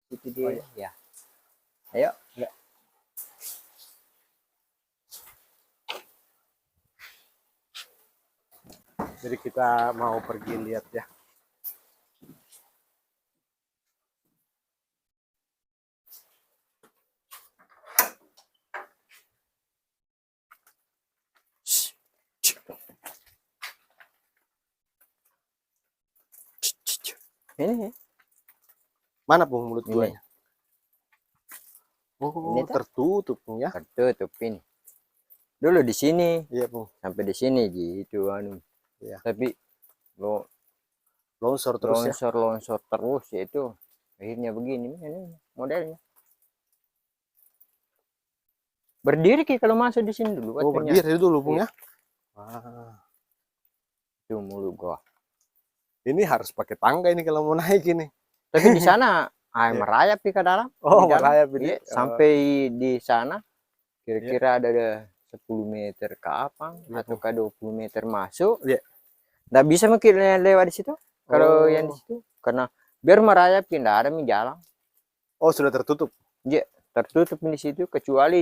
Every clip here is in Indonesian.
Itu dia. Oh, iya. Ya. Ayo. Ya. Jadi kita mau pergi lihat ya. Ini. Mana Pung mulut Ini. guanya? Oh, Ini tuh. tertutup Pung ya. Tertutup ini. Dulu di sini. Iya Pung. Sampai di sini gitu anu. Iya. Tapi Longsor terus ya. longsor terus ya itu. Akhirnya begini ini modelnya. Berdiri kalau masuk di sini dulu. Oh, Batunya. berdiri dulu Pung Iya. ya. Wah. Itu mulut gua. Ini harus pakai tangga ini kalau mau naik ini. Tapi di sana air Iya. merayap ke dalam. Oh, Di dalam. merayap ini. Iya, sampai di sana kira-kira ada 10 meter ke apa Iya, atau ke 20 meter masuk. Iya. Nggak bisa mungkin lewat di situ. Kalau Oh. yang di situ karena biar merayap tidak ada di jalan. Oh, sudah tertutup. Iya, tertutup di situ kecuali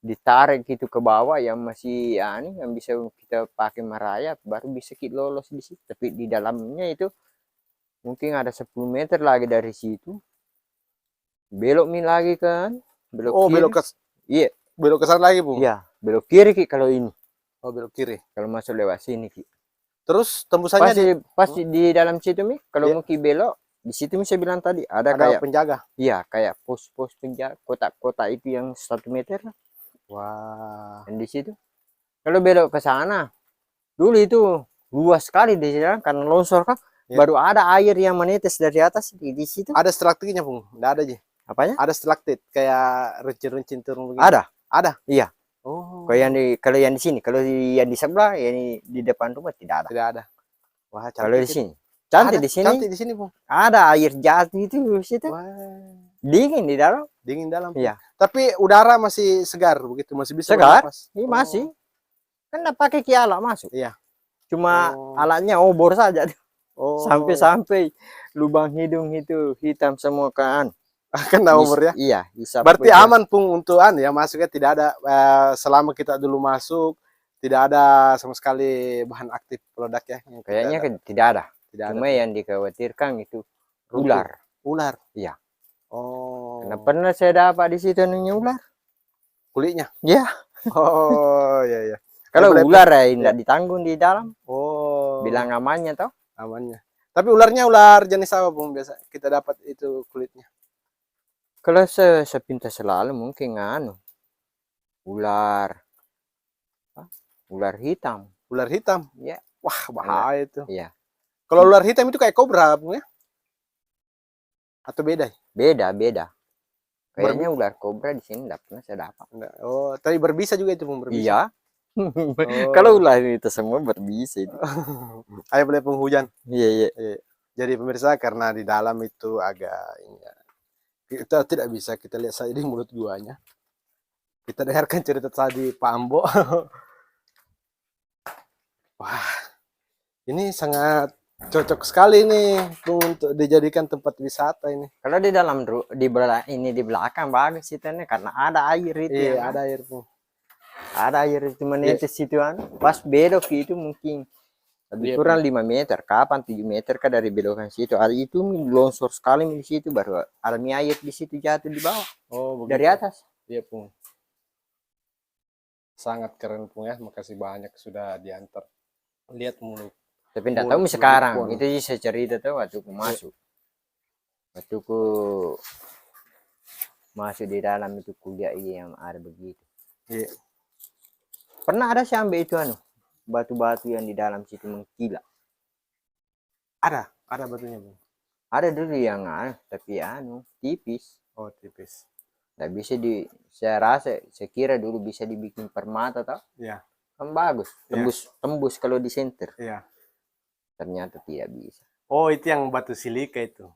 ditarik gitu ke bawah yang masih yang bisa kita pakai merayap baru bisa kita lolos di situ. Tapi di dalamnya itu mungkin ada 10 meter lagi dari situ. Belok lagi kan? Belok Oh, kiri. belok ke Iya. belok ke sana lagi Pung. Iya, belok kiri Ki kalau ini. Oh, belok kiri. Kalau masuk lewat sini Ki. Terus tembusannya Pas di dalam situ Mi, kalau Iya. mau Ki belok di situ saya bilang tadi ada ada kayak penjaga. iya, kayak pos-pos penjaga kotak-kotak itu yang 1 meter lah. Wah. Dan di situ. Kalau belok ke sana, dulu itu luas sekali di jalan karena longsor kan. Iya. Baru ada air yang menetes dari atas di situ. Ada stalaktiknya Pung? Enggak ada aja. Apanya? Ada stalaktit kayak runcin-runcin turun begini. Ada. Ada. Iya. Oh. Kalau yang di sini, kalau yang di sebelah, yang di depan rumah tidak ada. Tidak ada. Wah, Kalau di cantik. sini, cantik Ada, di sini. Cantik di sini Pung. Ada air jatuh itu di situ. Wah. Dingin di dalam. Dingin dalam. Iya. Tapi udara masih segar begitu, masih bisa Segar? bernapas. Ini Oh. masih. Kan enggak pakai alat masuk. Iya. Cuma Oh. alatnya obor saja. Oh. Sampai-sampai lubang hidung itu hitam semua kan. Kena umur ya. Iya, bisa. Berarti aman Pung untuk ya masuknya tidak ada selama kita dulu masuk tidak ada sama sekali bahan aktif produk ya. Kayaknya tidak ada. Tidak Cuma ada. yang dikhawatirkan itu ular. Ular. Iya. Oh. Karena pernah saya dapat di situ ular. Kulitnya. Iya. Oh, iya iya. Kalau boleh, ular ya tidak ditanggung di dalam. Oh. Bilang amannya toh. Amannya. Tapi ularnya ular jenis apa Bung biasa kita dapat itu kulitnya? Kalau sepintas selalu mungkin ular hitam. Ular hitam. Ya. Wah, bahaya itu. Iya. Kalau ular hitam itu kayak kobra Bung ya? Atau beda? Beda. Kayaknya ular kobra di sini enggak pernah saya dapat. Oh, tapi berbisa juga itu Bung, berbisa. Iya. Oh. Kalau ular itu semua berbisa itu. Ayo boleh penghujan. Iya. Jadi pemirsa karena di dalam itu agak ini ya, kita tidak bisa kita lihat saja di mulut guanya. Kita dengarkan cerita tadi Pak Ambo. Wah, ini sangat cocok sekali nih untuk dijadikan tempat wisata ini. Kalau di dalam di belakang bagus itu karena ada air itu. Iya, ada air Bung. Ada air itu menetes situ pas belok itu mungkin lebih kurang 5 meter, kapan 7 meter ke dari belokan situ. Ada itu longsor sekali di situ baru ada air di situ jatuh di bawah. Oh, begitu. Dari atas. Iya, Pung. Sangat keren Pung ya, makasih banyak sudah diantar. Lihat mulut. Tapi enggak tahu sekarang, itu saya cerita tuh waktu aku masuk. Waktu aku masuk di dalam itu kuliah yang ada begitu. Iya. Pernah ada sih ambil itu batu-batu yang di dalam situ mengkilat. Ada batunya Bung. Ada dulu yang tapi tipis. Oh, tipis. Nggak bisa saya kira dulu bisa dibikin permata tau. Iya. Kan bagus, tembus kalau di center. Iya. Ternyata tidak bisa. Oh, itu yang batu silika itu.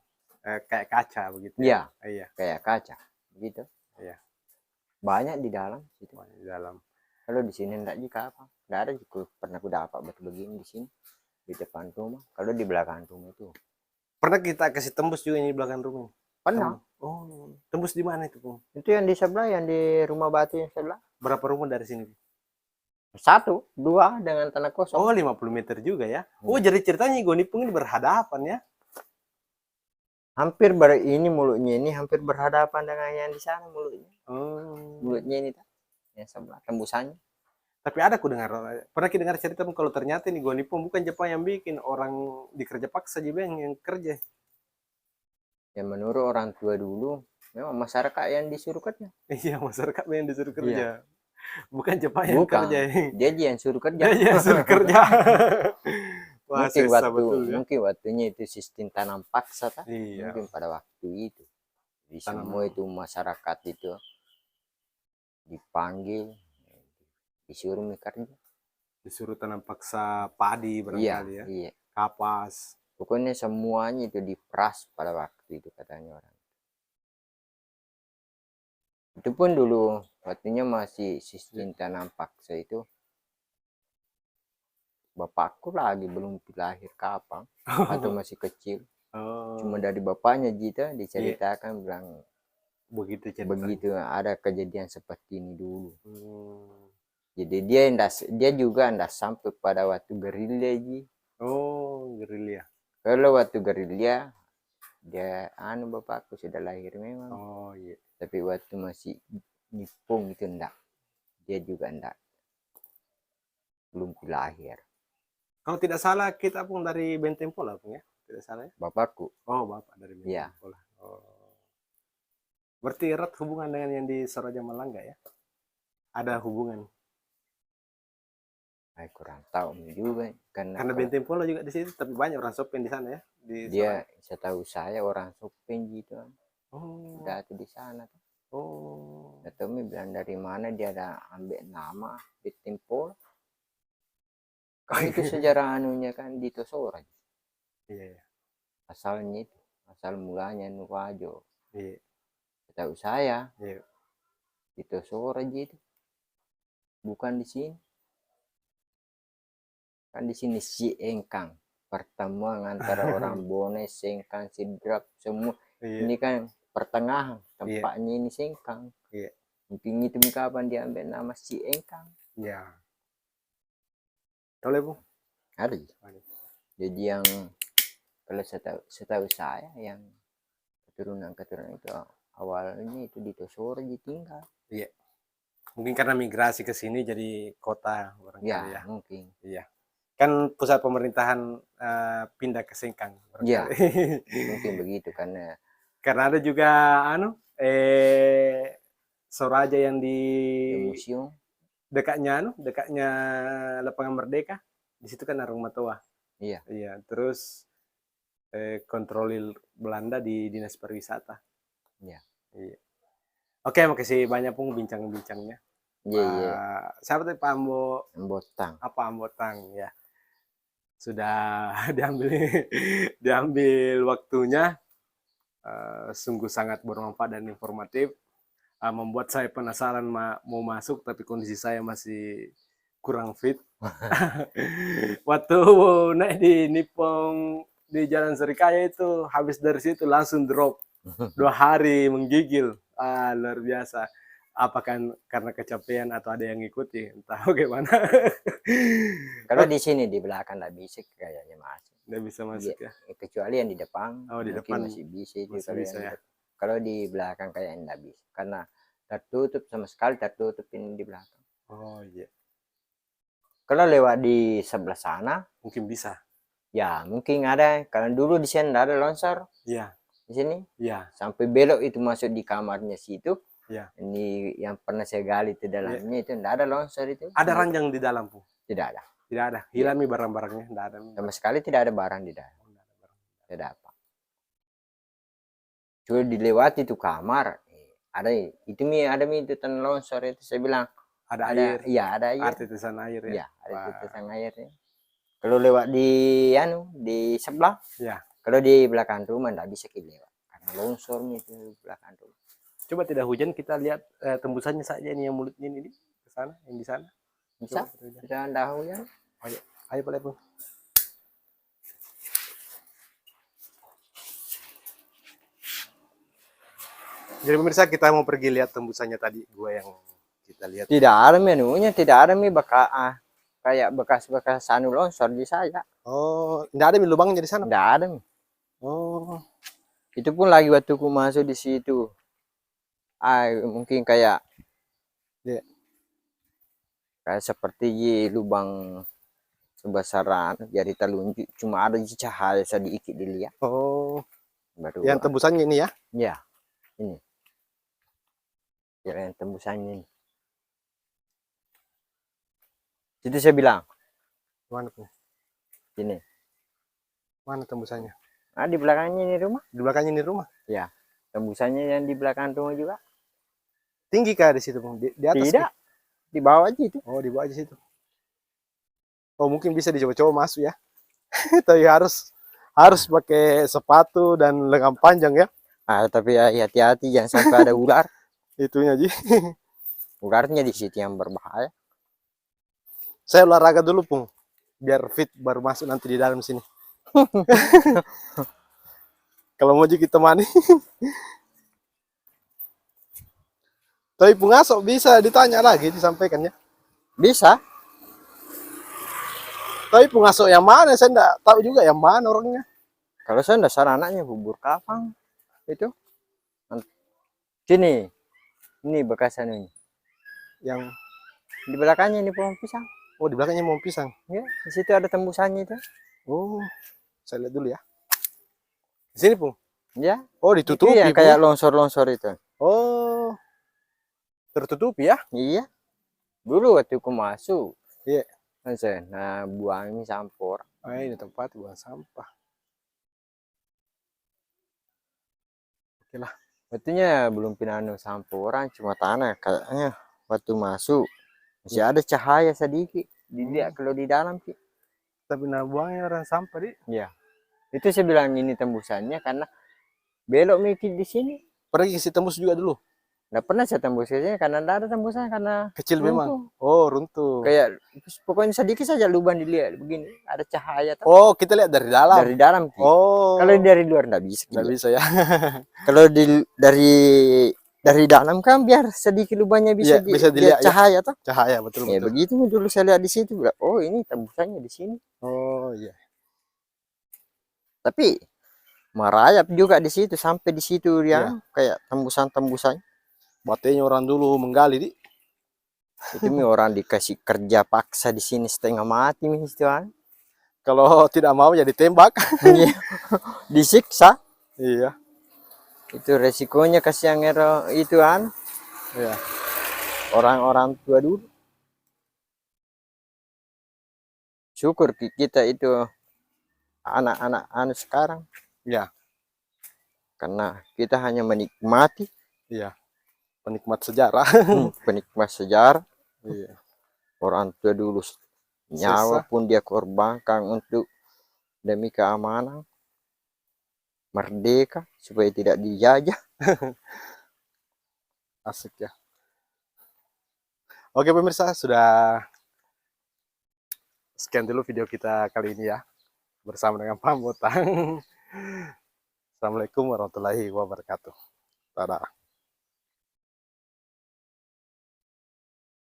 Kayak kaca begitu. Iya. Iya. Kayak kaca, begitu. Iya. Banyak di dalam situ. Banyak di dalam. Kalau di sini enggak juga apa. Enggak ada juga pernah aku dapat batu begini di sini di depan rumah. Kalau di belakang rumah itu. Pernah kita kasih tembus juga ini di belakang rumah. Pernah. Oh, tembus di mana itu, Pung? Itu yang di sebelah, yang di rumah batu yang sebelah. Berapa rumah dari sini? Satu, dua dengan tanah kosong. Oh, 50 meter juga ya. Oh, jadi ceritanya Gonipung ini berhadapan ya. Hampir ini mulutnya ini hampir berhadapan dengan yang di sana mulutnya. Oh. Mulutnya ini yang sebelah tembusannya. Tapi ada aku dengar, pernah kita dengar cerita kalau ternyata ini Gonipung bukan Jepang yang bikin, orang dikerja paksa juga yang kerja. Ya menurut orang tua dulu, memang masyarakat yang disuruh kerja. Iya, masyarakat yang disuruh kerja. Iya. Bukan Jepang yang Bukan, kerja. dia aja yang suruh kerja. Dia yang suruh kerja. Wah, sesa betul ya. Mungkin waktunya itu sistem tanam paksa, tak? Iya. Mungkin pada waktu itu. Jadi Tanam. semua itu masyarakat itu dipanggil, disuruh kerja. Disuruh tanam paksa padi barangkali ya. Iya. Kapas. Pokoknya semuanya itu diperas pada waktu itu katanya orang. Itu pun dulu waktunya masih sistem tanam paksa itu. Bapakku lagi belum lahir kapan atau masih kecil. Cuma dari bapaknya Jita diceritakan bilang begitu ada kejadian seperti ini dulu. Jadi dia juga ndak sampai pada waktu gerilya Ji. Oh, gerilya. Kalau waktu gerilya dia bapakku sudah lahir memang. Oh iya. Tapi waktu masih Nipong itu ndak. Dia juga ndak. Belum lahir. Kalau tidak salah kita pun dari Benteng Pola, Pung ya? Tidak salah ya? Bapakku. Oh, bapak dari Benteng Pola. Oh. Berarti erat hubungan dengan yang di Soroja Malangga ya? Ada hubungan? Kurang tahu juga karena Benteng Pola juga di situ, tapi banyak orang Sopeng di sana ya. Dia setahu saya orang Sopeng gitu. Oh. Datu di sana. Oh. Atau bilang dari mana dia ada ambil nama Benteng Pola. Kan itu sejarah anunya kan di Tosora. Iya. Asalnya itu, asal mulanya Nuwajo. Iya. Setahu saya. Iya. Di Tosora gitu. Bukan di sini. Kan di sini si Engkang, pertemuan antara orang Bone, Sengkang, Sidrap, semua. Iya. Ini kan pertengahan, tempatnya ini Sengkang. Iya. Mungkin itu kapan dia ambil nama si Engkang. Iya. Tahu ya, Bu? Ada. Jadi yang kalau setahu saya yang keturunan itu awalnya itu di Tosora ditinggal. Iya. Mungkin karena migrasi ke sini jadi kota barangkali ya. Mungkin. Iya. Kan pusat pemerintahan pindah ke Sengkang. Iya. Mungkin begitu karena ada juga Soraja yang di museum dekatnya Lapangan Merdeka. Di situ kan ada rumah tua. Iya. Iya. Terus kontrolir Belanda di Dinas Pariwisata. Iya. Iya. Oke, makasih banyak Pung bincang-bincangnya. Iya. Siapa tadi Pak Ambotang. Apa Ambotang ya. Sudah diambil waktunya, sungguh sangat bermanfaat dan informatif, membuat saya penasaran mau masuk, tapi kondisi saya masih kurang fit. Waktu naik di Nipong di Jalan Serikaya itu, habis dari situ langsung drop 2 hari menggigil, luar biasa. Apakah karena kecapean atau ada yang ngikuti, entah bagaimana. Kalau di sini di belakang nggak bisa kayaknya masuk. Nggak bisa masuk ya. Kecuali yang di depan. Oh, di depan masih bisa itu. Kalau di belakang kayaknya nggak bisa karena tertutup sama sekali, tertutup ini di belakang. Oh iya. Kalau lewat di sebelah sana mungkin bisa. Ya mungkin ada. Karena dulu di sini ada longsor. Iya. Di sini. Iya. Sampai belok itu masuk di kamarnya situ. Ya. Ini yang pernah saya gali di dalamnya itu tidak ada longsor itu. Ada ranjang di dalam, Bu? Tidak ada. Tidak ada. Hilami barang-barangnya, tidak ada. Sama sekali tidak ada barang di dalam. Tidak apa. Cuma dilewati itu kamar, ada itu itu tanah longsor itu saya bilang. Ada air. Iya, ada air. Ada tetesan air ya. Iya, ada tetesan airnya. Kalau lewat di sebelah. Ya. Kalau di belakang rumah tidak bisa kita lewat karena longsornya itu di belakang rumah. Coba tidak hujan kita lihat tembusannya saja ini yang mulutnya ini ke sana, yang di sana. Bisa? Bisa tidak hujan? Ayo boleh, Bu. Jadi pemirsa, kita mau pergi lihat tembusannya tadi, gua yang kita lihat. Tidak ada menunya, tidak ada bekas kayak bekas-bekas anu longsor di saya. Oh, enggak ada lubangnya di sana. Tidak ada. Oh, Itu pun lagi waktu ku masuk di situ. Mungkin kayak iya. kayak seperti lubang sebesaran jari telunjuk, cuma ada cahaya sedikit dilihat. Oh, Baru yang tembusannya ini ya? ya, ini. Ya, yang tembusannya ini. Itu saya bilang, Mana tuh? ini. Mana tembusannya? Di belakangnya ini rumah. Di belakangnya ini rumah? Ya, tembusannya yang di belakang rumah juga. Tinggi kah di situ, Bang? Di atas? Tidak, di bawah aja itu. Oh, di bawah aja situ. Oh, mungkin bisa dicoba-coba masuk ya. Tapi harus pakai sepatu dan lengan panjang ya. Tapi hati-hati jangan sampai ada ular. Itunya Ji. Ularnya di situ yang berbahaya. Saya olahraga dulu, Pung. Biar fit baru masuk nanti di dalam sini. Kalau mau kita temani. Tapi Pung Asok bisa ditanya lagi, disampaikan ya. Bisa. Tapi Pung Asok yang mana? Saya enggak tahu juga yang mana orangnya. Kalau saya dasar anaknya bubur kafang. Itu. Sini. Ini bekas anu ini. Yang Di belakangnya ini pohon pisang. oh, di belakangnya mau pisang. Ya, di situ ada tembusannya itu. Oh, saya lihat dulu ya. Di sini, Pung. Ya. Oh, Itu ditutupi, yang kayak longsor-longsor itu. Oh, tertutupi ya? Iya. Dulu waktu aku masuk. Iya. Nah, buang ini sampur. Oh, ini tempat buang sampah. Oke lah. Waktunya belum pindah sampuran, cuma tanah kayaknya waktu masuk masih ada cahaya sedikit. Dilihat kalau di dalam sih. Tapi nah buangnya orang sampah di. Iya. Itu saya bilang ini tembusannya karena belok mikir di sini. Pergi isi tembus juga dulu. Nggak pernah saya tembus ke sini karena tidak ada tembusan karena Kecil runtuh. memang. Oh, runtuh. Kayak pokoknya sedikit saja lubang dilihat begini, ada cahaya. Oh, kita lihat dari dalam. Dari dalam. Oh. Kalau dari luar nggak bisa. Nggak bisa ya. Kalau dari dalam kan biar sedikit lubangnya bisa, bisa dilihat cahaya toh. Cahaya betul Ya betul. begitu dulu saya lihat di situ. Oh, ini tembusannya di sini. Oh iya. Tapi merayap juga di situ sampai di situ ya, kayak tembusan-tembusan. Batenya orang dulu menggali di. Itu orang dikasih kerja paksa di sini setengah mati itu kan. Kalau tidak mau ya ditembak. Disiksa. Iya. Itu resikonya kasih yang itu kan. Iya. Orang-orang tua dulu. Syukur kita itu anak-anak sekarang. Iya. Karena kita hanya menikmati. Iya. Penikmat sejarah. Penikmat sejarah. Iya. Orang tua dulu nyawa pun dia korbankan untuk demi keamanan merdeka supaya tidak dijajah. Asik ya. Oke pemirsa, sudah sekian dulu video kita kali ini ya, bersama dengan Pak Botang. Assalamualaikum warahmatullahi wabarakatuh. Dadah.